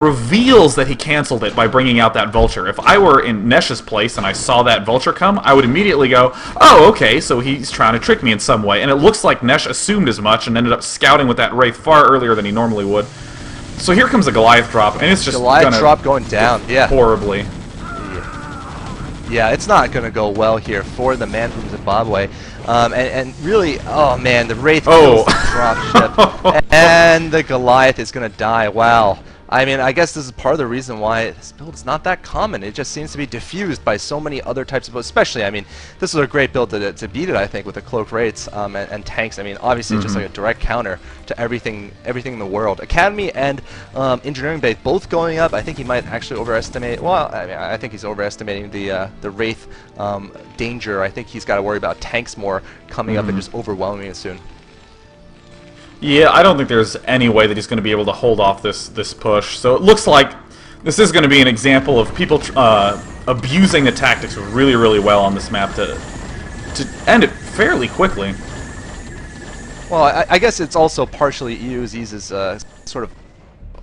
reveals that he canceled it by bringing out that vulture. If I were in Nesh's place and I saw that vulture come, I would immediately go, oh, okay, so he's trying to trick me in some way. And it looks like Nesh assumed as much and ended up scouting with that Wraith far earlier than he normally would. So here comes a Goliath drop, and it's just Goliath drop going down, yeah. Horribly. Yeah, it's not going to go well here for the man from Zimbabwe. And really, oh man, the Wraith kills the dropship. And the Goliath is going to die. Wow. I mean, I guess this is part of the reason why this build is not that common. It just seems to be diffused by so many other types of builds. Especially, I mean, this is a great build to beat it, I think, with the Cloak Wraiths and tanks. I mean, obviously, just like a direct counter to everything in the world. Academy and Engineering Base both going up. I think he might actually overestimate. Well, I mean, I think he's overestimating the Wraith danger. I think he's got to worry about tanks more coming up and just overwhelming it soon. Yeah, I don't think there's any way that he's going to be able to hold off this push. So it looks like this is going to be an example of people abusing the tactics really, really well on this map to end it fairly quickly. Well, I guess it's also partially Eu.ziz's sort of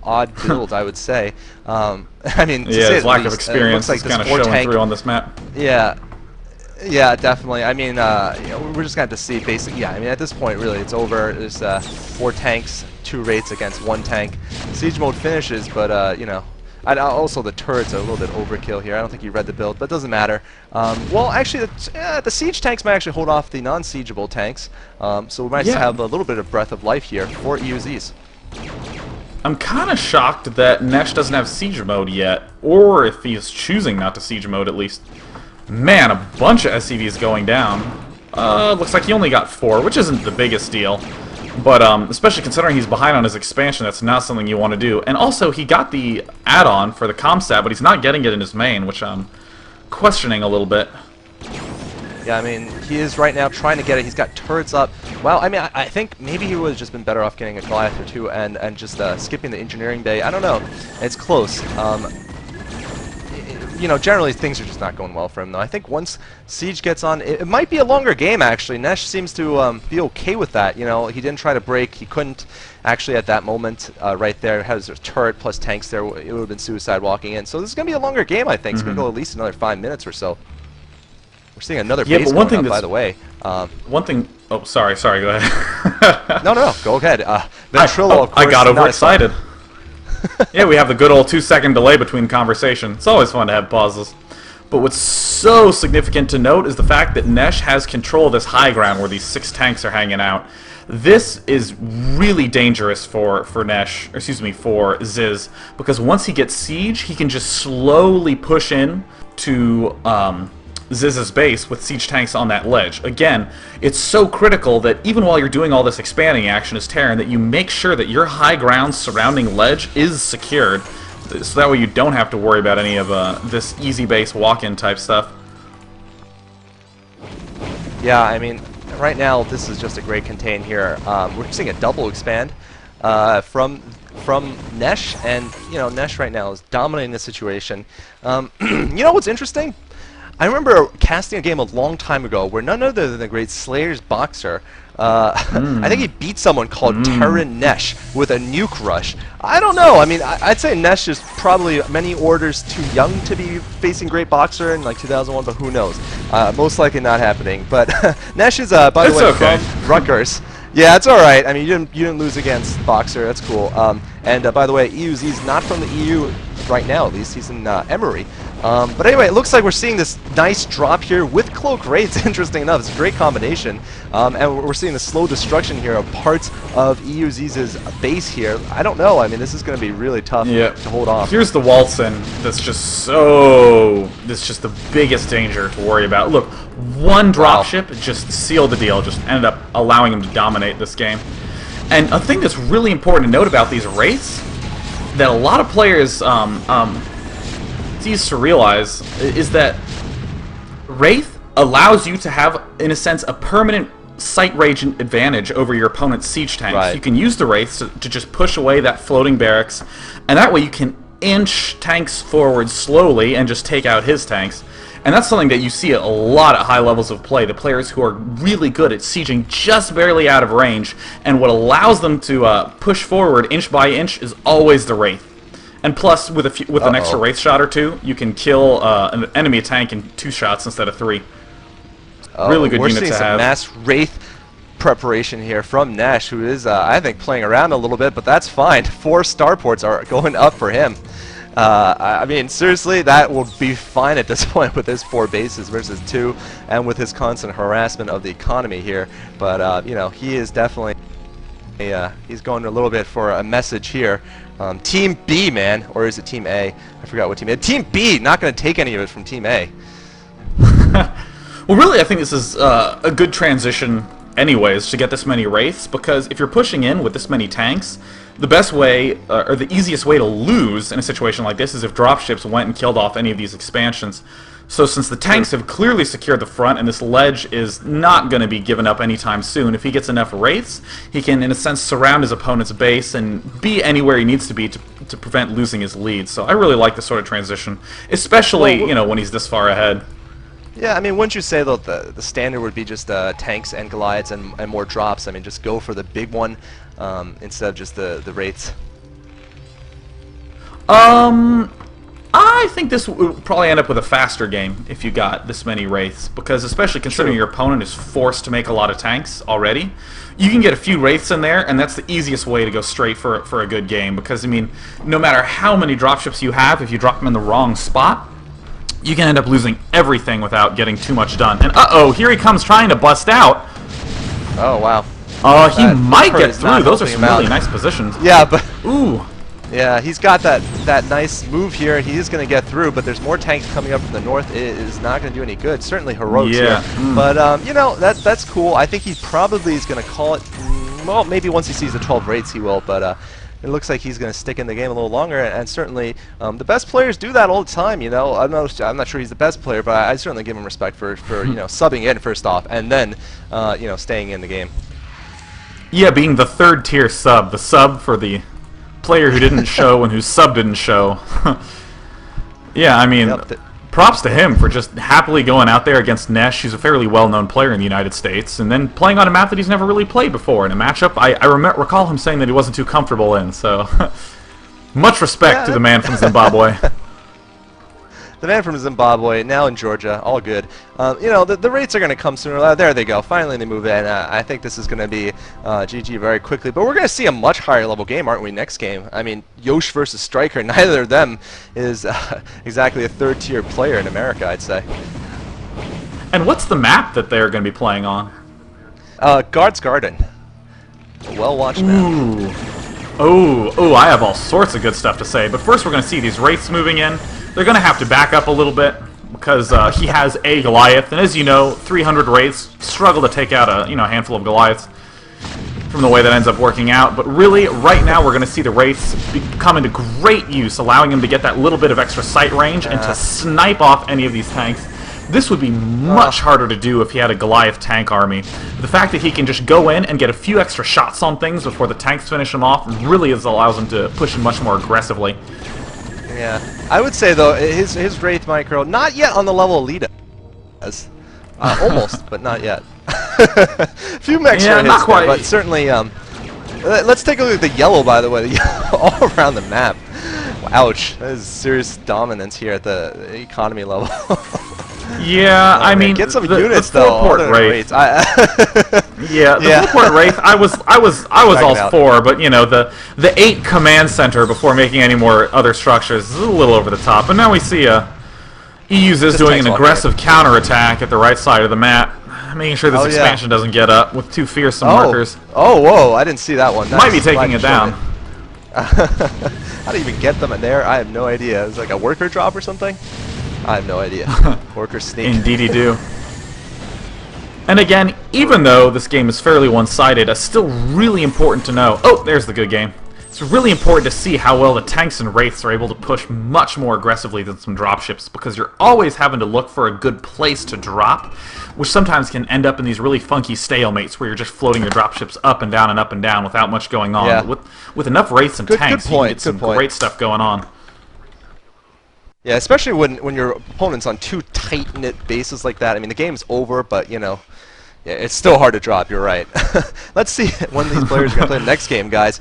odd build, I would say. I mean, yeah, his lack of experience is kind of showing through on this map. Yeah. Yeah, definitely. I mean, you know, we're just going to have to see basically. Yeah, I mean, at this point, really, it's over. There's 4 tanks, 2 Wraiths against 1 tank. Siege mode finishes, but, you know, also the turrets are a little bit overkill here. I don't think you read the build, but it doesn't matter. Well, actually, the siege tanks might actually hold off the non-siegeable tanks, so we might just have a little bit of breath of life here for Eu.ziz. I'm kind of shocked that Nesh doesn't have siege mode yet, or if he is choosing not to siege mode at least. Man, a bunch of SCVs going down. Looks like he only got 4, which isn't the biggest deal. But especially considering he's behind on his expansion, that's not something you want to do. And also, he got the add-on for the ComStat, but he's not getting it in his main, which I'm questioning a little bit. Yeah, I mean, he is right now trying to get it. He's got turrets up. Well, I mean, I think maybe he would have just been better off getting a Goliath or 2 and just skipping the engineering bay. I don't know. It's close. You know, generally things are just not going well for him, though. I think once Siege gets on, it might be a longer game, actually. Nesh seems to be okay with that. You know, he didn't try to break. He couldn't actually at that moment right there. Has a turret plus tanks there. It would have been suicide walking in. So this is going to be a longer game, I think. It's going to go at least another 5 minutes or so. We're seeing another base going up, by the way. One thing... Oh, sorry, go ahead. No, go ahead. Ventrilo, of course, I got overexcited. Yeah, we have the good old 2-second delay between conversation. It's always fun to have pauses. But what's so significant to note is the fact that Nesh has control of this high ground where these 6 tanks are hanging out. This is really dangerous for Nesh, or excuse me, for Ziz, because once he gets siege, he can just slowly push in to Ziz's base with siege tanks on that ledge. Again, it's so critical that even while you're doing all this expanding action as Terran, that you make sure that your high ground surrounding ledge is secured, so that way you don't have to worry about any of this easy base walk-in type stuff. Yeah, I mean, right now this is just a great contain here. We're seeing a double expand from Nesh, and you know, Nesh right now is dominating the situation. You know what's interesting? I remember casting a game a long time ago where none other than the great Slayer's Boxer, I think he beat someone called Terran Nesh with a nuke rush. I don't know. I mean, I'd say Nesh is probably many orders too young to be facing Great Boxer in like 2001, but who knows? Most likely not happening. But Nesh is, by the way, from Rutgers. Yeah, it's all right. I mean, you didn't lose against Boxer. That's cool. And by the way, Eu.ziz not from the EU right now. At least he's in Emory. But anyway, it looks like we're seeing this nice drop here with Cloak Wraiths. Interesting enough, it's a great combination. And we're seeing the slow destruction here of parts of Eu.ziz's base here. I don't know. I mean, this is going to be really tough to hold off. Here's the Waltzen that's just so... That's just the biggest danger to worry about. Look, one dropship just sealed the deal, just ended up allowing him to dominate this game. And a thing that's really important to note about these Wraiths that a lot of players easy to realize is that Wraith allows you to have, in a sense, a permanent sight range advantage over your opponent's siege tanks. Right. You can use the Wraiths to just push away that floating barracks, and that way you can inch tanks forward slowly and just take out his tanks. And that's something that you see a lot at high levels of play, the players who are really good at sieging just barely out of range, and what allows them to push forward inch by inch is always the Wraith. And plus, with an extra Wraith shot or two, you can kill an enemy tank in 2 shots instead of 3. Really good we're unit seeing to some have. mass Wraith preparation here from Nesh, who is, I think, playing around a little bit, but that's fine. 4 starports are going up for him. I mean, seriously, that will be fine at this point with his 4 bases versus 2, and with his constant harassment of the economy here. But, you know, he is definitely... he's going a little bit for a message here. Team B, man, or is it Team A? I forgot what team. Team B, not going to take any of it from Team A. Well, really, I think this is a good transition, anyways, to get this many Wraiths, because if you're pushing in with this many tanks, the best way, or the easiest way to lose in a situation like this is if dropships went and killed off any of these expansions. So since the tanks have clearly secured the front and this ledge is not going to be given up anytime soon, if he gets enough Wraiths, he can, in a sense, surround his opponent's base and be anywhere he needs to be to prevent losing his lead. So I really like this sort of transition, especially, you know, when he's this far ahead. Yeah, I mean, wouldn't you say, though, the standard would be just tanks and Goliaths and more drops? I mean, just go for the big one instead of just the Wraiths. I think this would probably end up with a faster game if you got this many Wraiths, because especially considering your opponent is forced to make a lot of tanks already, you can get a few Wraiths in there, and that's the easiest way to go straight for a good game, because, I mean, no matter how many dropships you have, if you drop them in the wrong spot, you can end up losing everything without getting too much done. And uh-oh, here he comes trying to bust out. Oh, wow. He might get through. Those are some really nice positions. Yeah, but... Ooh. Yeah, he's got that nice move here. He is going to get through, but there's more tanks coming up from the north. It is not going to do any good. Certainly heroics here. But, you know, that's cool. I think he probably is going to call it... well, maybe once he sees the 12 Wraiths he will, but... it looks like he's going to stick in the game a little longer, and certainly the best players do that all the time. You know, I'm not sure he's the best player, but I certainly give him respect for you know, subbing in first off, and then you know, staying in the game. Yeah, being the 3rd tier sub, the sub for the player who didn't show and whose sub didn't show. Yeah, I mean, props to him for just happily going out there against Nesh. He's a fairly well-known player in the United States, and then playing on a map that he's never really played before in a matchup I recall him saying that he wasn't too comfortable in, so much respect to the man from Zimbabwe. The man from Zimbabwe, now in Georgia, all good. You know, the Wraiths are going to come sooner. There they go. Finally they move in. I think this is going to be GG very quickly. But we're going to see a much higher level game, aren't we, next game? I mean, Yosh versus Striker, neither of them is exactly a 3rd tier player in America, I'd say. And what's the map that they're going to be playing on? Guard's Garden. Well-watched map. Oh, I have all sorts of good stuff to say. But first we're going to see these Wraiths moving in. They're going to have to back up a little bit because he has a Goliath, and as you know, 300 Wraiths struggle to take out a handful of Goliaths from the way that ends up working out. But really, right now, we're going to see the Wraiths come into great use, allowing him to get that little bit of extra sight range and to snipe off any of these tanks. This would be much harder to do if he had a Goliath tank army. The fact that he can just go in and get a few extra shots on things before the tanks finish him off really allows him to push him much more aggressively. Yeah, I would say though his Wraith micro not yet on the level Lita is, almost, but not yet. Few extra hits not quite. There, but certainly. Let's take a look at the yellow, by the way, the yellow all around the map. Ouch, that is serious dominance here at the economy level. Yeah, I mean, get some units though. The Wraith. Yeah, the full port Wraith. I was all for, but you know, the 8 command center before making any more other structures is a little over the top. And now we see Eu.ziz doing an aggressive counterattack at the right side of the map, making sure this expansion doesn't get up with 2 fearsome markers. Oh, whoa! I didn't see that one. Might be taking it down. How do you even get them in there? I have no idea. It's like a worker drop or something? I have no idea. Worker sneak. Indeedy do. And again, even though this game is fairly one-sided, it's still really important to know... Oh, there's the good game. It's really important to see how well the tanks and Wraiths are able to push much more aggressively than some dropships, because you're always having to look for a good place to drop, which sometimes can end up in these really funky stalemates where you're just floating your dropships up and down without much going on. Yeah. But with enough Wraiths and tanks, you can get some great stuff going on. Yeah, especially when your opponent's on 2 tight-knit bases like that. I mean, the game's over, but, you know, yeah, it's still hard to drop, you're right. Let's see when these players are going to play the next game, guys.